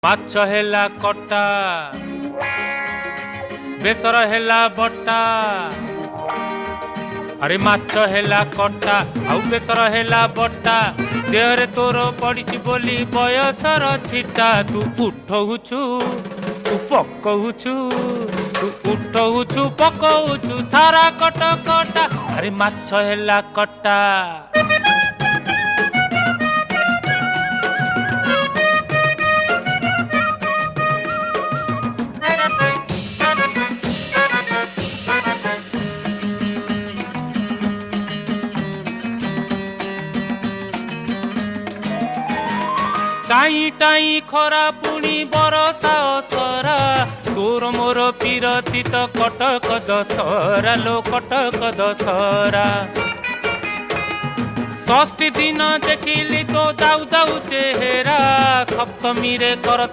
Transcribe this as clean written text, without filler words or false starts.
ମାଛ ହେଲା କଟା ବେସର ହେଲା ବଟା ଆରେ ମାଛ ହେଲା କଟା ଆଉ ବେସର ହେଲା ବଟା ଦେହରେ ତୋର ପଡ଼ିଛି ବୋଲି ବୟସର ଛିଟା ତୁ ଉଠଉଛୁ ତୁ ପକଉଛୁ ତୁ ଉଠଉଛୁ ପକଉଛୁ ସାରା କଟ କଟା ଆରେ ମାଛ ହେଲା କଟା टाई टाई खरा पुणी बरसा असरा तोर मोर पीरती तो कटक दशहरा लो कटक दशहरा षष्ठी दिन देखिली तो दाऊ दाऊ चेहरा सप्तमी रे करती